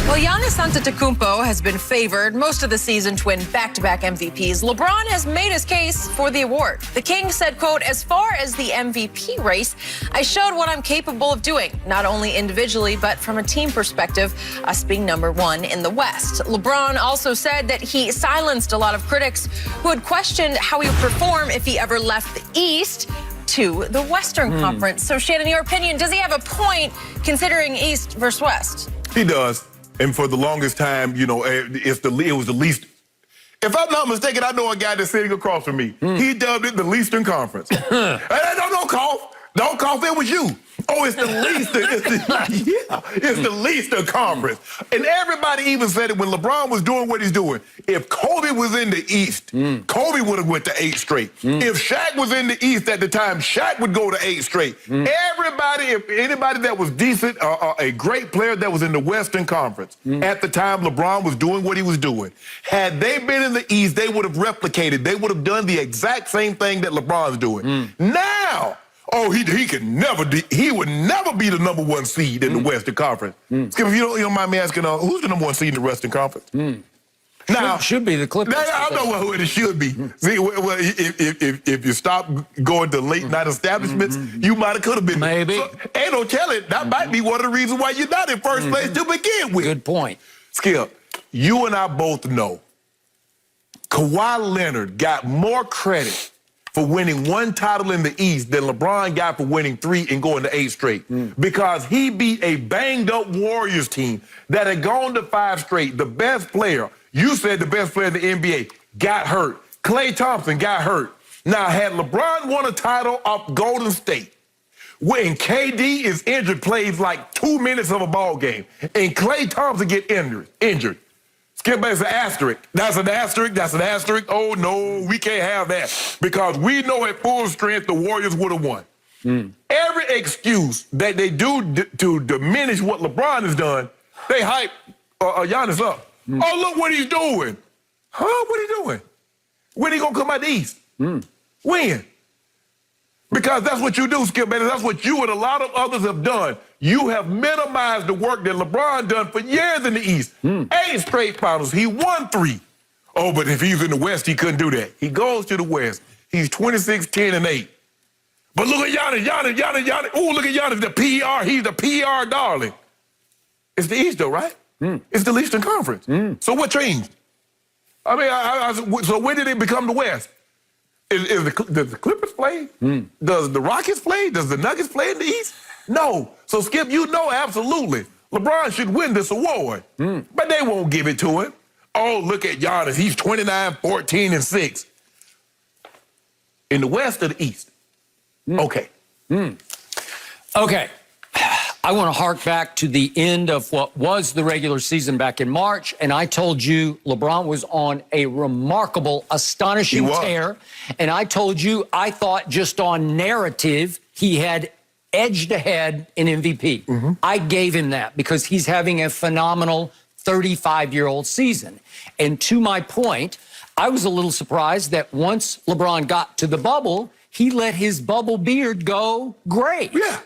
Well, Giannis Antetokounmpo has been favored most of the season to win back-to-back MVPs. LeBron has made his case for the award. The King said, quote, "As far as the MVP race, I showed what I'm capable of doing, not only individually, but from a team perspective, us being number one in the West." LeBron also said that he silenced a lot of critics who had questioned how he would perform if he ever left the East to the Western Conference. So, Shannon, your opinion, does he have a point considering East versus West? He does. And for the longest time, you know, it was the least. If I'm not mistaken, I know a guy that's sitting across from me. He dubbed it the Leastern Conference. Hey, don't cough. Don't cough. It was you. Oh, it's the Leastern. It's the Leastern Conference. And everybody even said it when LeBron was doing what he's doing. If Kobe was in the East, Kobe would have went to 8 straight. If Shaq was in the East at the time, Shaq would go to 8 straight. Everybody, if anybody that was decent, a great player that was in the Western Conference, at the time LeBron was doing what he was doing. Had they been in the East, they would have replicated. They would have done the exact same thing that LeBron's doing. Now, oh, he would never be the number 1 seed in the Western Conference. Skip, if you don't mind me asking, who's the number 1 seed in the Western Conference? Now, should be the Clippers. I don't know who it should be. See, well, if you stop going to late night establishments, you might have could have been. Maybe. So, ain't no telling. That might be one of the reasons why you're not in first place to begin with. Good point. Skip, you and I both know Kawhi Leonard got more credit for winning 1 title in the East than LeBron got for winning 3 and going to 8 straight. Because he beat a banged-up Warriors team that had gone to 5 straight. The best player, you said the best player in the NBA, got hurt. Klay Thompson got hurt. Now, had LeBron won a title off Golden State, when KD is injured, plays like 2 minutes of a ball game, and Klay Thompson get injured. Skip, that's an asterisk. That's an asterisk. That's an asterisk. Oh, no, we can't have that. Because we know at full strength the Warriors would have won. Every excuse that they do to diminish what LeBron has done, they hype Giannis up. Oh, look what he's doing. Huh? What he doing? When he going to come out the East? When? Because that's what you do, Skip, man. That's what you and a lot of others have done. You have minimized the work that LeBron done for years in the East. 8 straight finals. He won 3. Oh, but if he's in the West, he couldn't do that. He goes to the West. He's 26, 10, and 8. But look at Giannis. Oh, look at Giannis, the PR. He's the PR darling. It's the East, though, right? It's the Eastern Conference. So what changed? I mean, so when did it become the West? Does the Clippers play? Does the Rockets play? Does the Nuggets play in the East? No. So, Skip, you know absolutely LeBron should win this award. But they won't give it to him. Oh, look at Giannis. He's 29, 14, and 6. In the West or the East? Okay. Okay. I want to hark back to the end of what was the regular season back in March, and I told you LeBron was on a remarkable, astonishing tear. And I told you I thought just on narrative he had edged ahead in MVP. I gave him that because he's having a phenomenal 35-year-old season. And to my point, I was a little surprised that once LeBron got to the bubble, he let his bubble beard go gray. Yeah.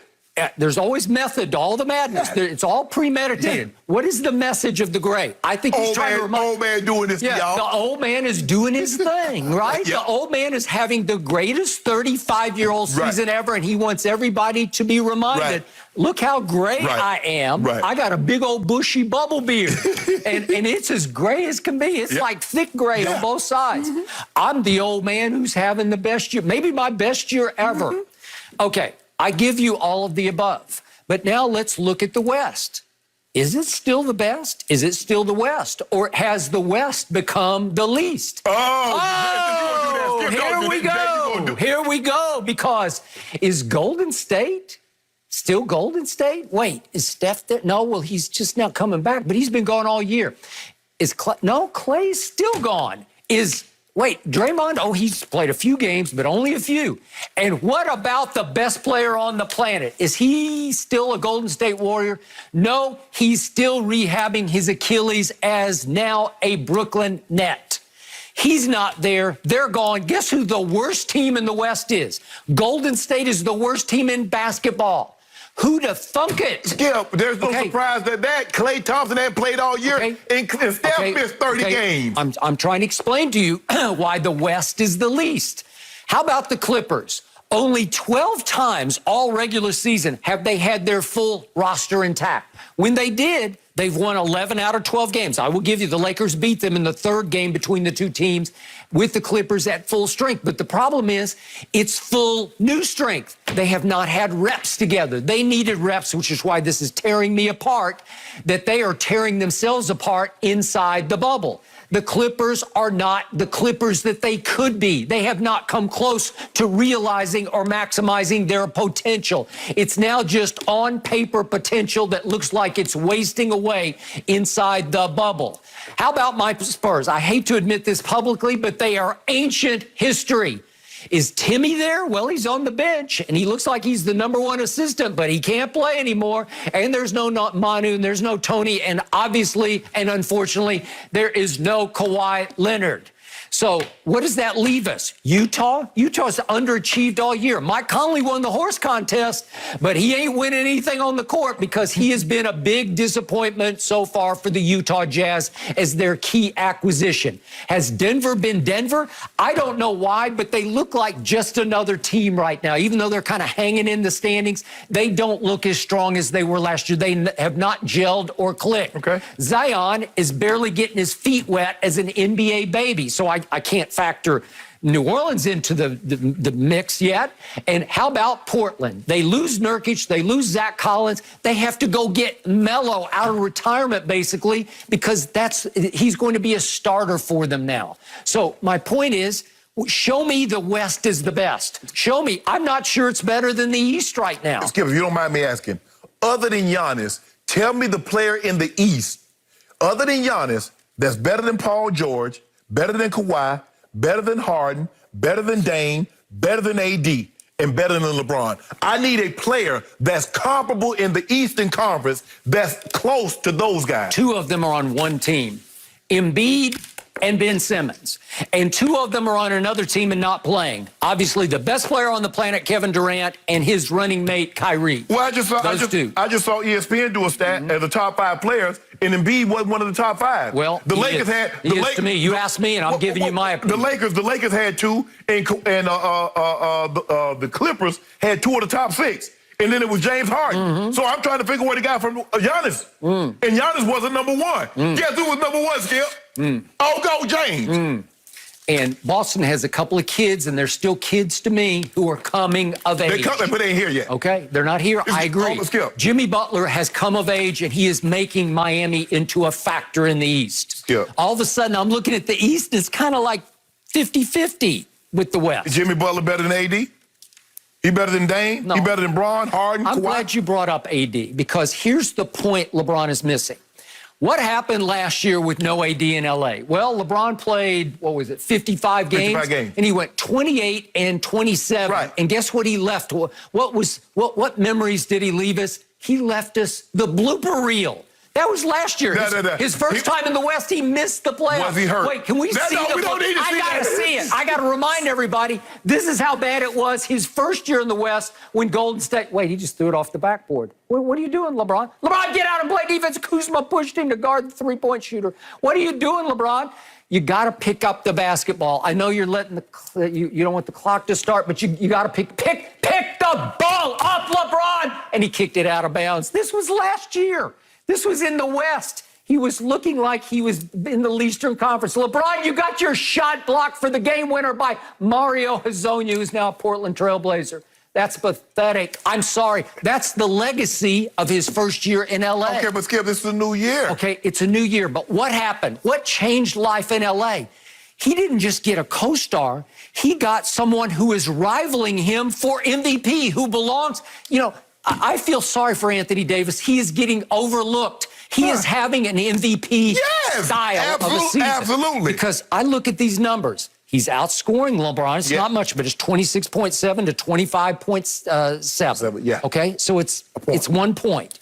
There's always method to all the madness. It's all premeditated. What is the message of the great? I think he's trying to remind... Old man doing this, y'all. The old man is doing his thing, right? The old man is having the greatest 35-year-old season ever, and he wants everybody to be reminded, look how gray I am. I got a big old bushy bubble beard, and it's as gray as can be. It's like thick gray on both sides. I'm the old man who's having the best year, maybe my best year ever. Okay. I give you all of the above. But now let's look at the West. Is it still the best? Is it still the West? Or has the West become the least? Here we go. Here we go. Because is Golden State still Golden State? Wait, is Steph there? No, well, he's just now coming back, but he's been gone all year. No, Clay's still gone. Wait, Draymond, oh, he's played a few games, but only a few. And what about the best player on the planet? Is he still a Golden State Warrior? No, he's still rehabbing his Achilles as now a Brooklyn Net. He's not there. They're gone. Guess who the worst team in the West is? Golden State is the worst team in basketball. Who'd have thunk it? Skip, there's no surprise that Klay Thompson hadn't played all year, and Steph missed 30 games. I'm trying to explain to you why the West is the least. How about the Clippers? Only 12 times all regular season have they had their full roster intact. When they did, they've won 11 out of 12 games. I will give you, the Lakers beat them in the third game between the two teams with the Clippers at full strength. But the problem is, it's full new strength. They have not had reps together. They needed reps, which is why this is tearing me apart, that they are tearing themselves apart inside the bubble. The Clippers are not the Clippers that they could be. They have not come close to realizing or maximizing their potential. It's now just on paper potential that looks like it's wasting away inside the bubble. How about my Spurs? I hate to admit this publicly, but they are ancient history. Is Timmy there? Well, he's on the bench, and he looks like he's the #1 assistant, but he can't play anymore. And there's no Manu, and there's no Tony, and obviously and unfortunately, there is no Kawhi Leonard. So what does that leave us? Utah? Utah's underachieved all year. Mike Conley won the horse contest, but he ain't winning anything on the court because he has been a big disappointment so far for the Utah Jazz as their key acquisition. Has Denver been Denver? I don't know why, but they look like just another team right now. Even though they're kind of hanging in the standings, they don't look as strong as they were last year. They have not gelled or clicked. Okay. Zion is barely getting his feet wet as an NBA baby, so I can't factor New Orleans into the mix yet. And how about Portland? They lose Nurkic, they lose Zach Collins. They have to go get Melo out of retirement, basically, because he's going to be a starter for them now. So my point is, show me the West is the best. Show me. I'm not sure it's better than the East right now. Skip, if you don't mind me asking, other than Giannis, tell me the player in the East, other than Giannis, that's better than Paul George, better than Kawhi, better than Harden, better than Dame, better than AD, and better than LeBron. I need a player that's comparable in the Eastern Conference that's close to those guys. Two of them are on one team, Embiid and Ben Simmons. And two of them are on another team and not playing. Obviously, the best player on the planet, Kevin Durant, and his running mate, Kyrie. Well, I just saw ESPN do a stat as the top 5 players, and Embiid wasn't one of the top 5. Well, the Lakers had. To me, you asked me, and I'm giving you my opinion. The Lakers had 2, and the Clippers had 2 of the top 6. And then it was James Harden. So I'm trying to figure where they got from Giannis. And Giannis wasn't #1. Guess who was #1, Skip? Oh, go James. And Boston has a couple of kids, and they're still kids to me, who are coming of age. They're coming, but they ain't here yet. Okay, they're not here. I agree. Skip. Jimmy Butler has come of age, and he is making Miami into a factor in the East. Skip. All of a sudden, I'm looking at the East, and it's kind of like 50-50 with the West. Is Jimmy Butler better than AD? He better than Dame? No. He better than Bron, Harden, I'm Kawhi? glad you brought up AD, because here's the point LeBron is missing. What happened last year with no AD in L.A.? Well, LeBron played, 55 games? 55 games. And he went 28 and 27. Right. And guess what he left? What memories did he leave us? He left us the blooper reel. That was last year. His first time in the West, he missed the playoffs. Was he hurt? Wait, can we see the we don't need to see I gotta that. see it. I gotta remind everybody, this is how bad it was his first year in the West when Golden State, he just threw it off the backboard. What are you doing, LeBron? LeBron, get out and play defense. Kuzma pushed him to guard the three-point shooter. What are you doing, LeBron? You got to pick up the basketball. I know you're letting you don't want the clock to start, but you got to pick the ball up, LeBron. And he kicked it out of bounds. This was last year. This was in the West. He was looking like he was in the Eastern Conference. LeBron, you got your shot blocked for the game winner by Mario Hezonja, who's now a Portland Trailblazer. That's pathetic. I'm sorry. That's the legacy of his first year in L.A. Okay, but Skip, this is a new year. Okay, it's a new year. But what happened? What changed life in L.A.? He didn't just get a co-star. He got someone who is rivaling him for MVP, who belongs, I feel sorry for Anthony Davis. He is getting overlooked. He is having an MVP style of a season. Absolutely. Because I look at these numbers. He's outscoring LeBron. It's not much, but it's 26.7 to 25.7. Yeah. Okay, so it's 1 point.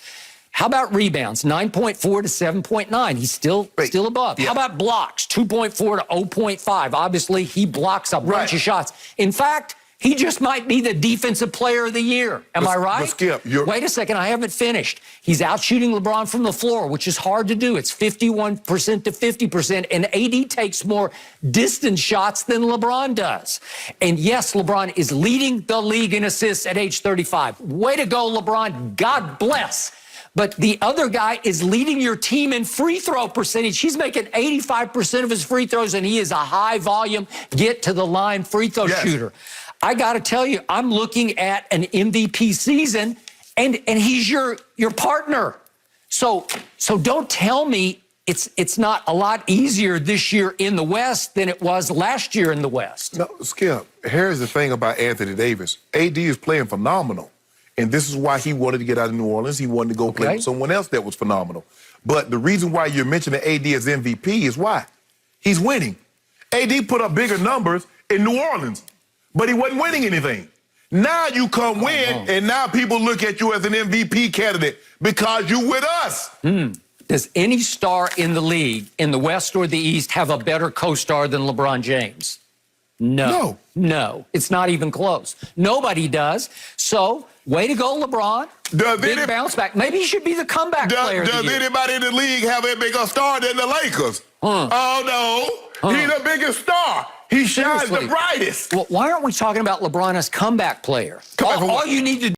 How about rebounds? 9.4 to 7.9. He's still above. Yeah. How about blocks? 2.4 to 0.5. Obviously, he blocks a bunch of shots. In fact, He just might be the defensive player of the year. Am I right? Skip, wait a second, I haven't finished. He's out shooting LeBron from the floor, which is hard to do. It's 51% to 50%, and AD takes more distance shots than LeBron does. And yes, LeBron is leading the league in assists at age 35. Way to go, LeBron. God bless. But the other guy is leading your team in free throw percentage. He's making 85% of his free throws, and he is a high volume, get to the line free throw shooter. I got to tell you, I'm looking at an MVP season, and he's your partner. So don't tell me it's not a lot easier this year in the West than it was last year in the West. No, Skip, here's the thing about Anthony Davis. AD is playing phenomenal. And this is why he wanted to get out of New Orleans. He wanted to go play with someone else that was phenomenal. But the reason why you're mentioning AD as MVP is why? He's winning. AD put up bigger numbers in New Orleans, but he wasn't winning anything. Now you come win, and now people look at you as an MVP candidate because you with us. Does any star in the league, in the West or the East, have a better co-star than LeBron James? No. No. It's not even close. Nobody does. So, way to go, LeBron. Big bounce back. Maybe he should be the comeback player of the year. Does anybody in the league have a bigger star than the Lakers? Oh, no. He's the biggest star. He shines the brightest. Well, why aren't we talking about LeBron as comeback player? All you need to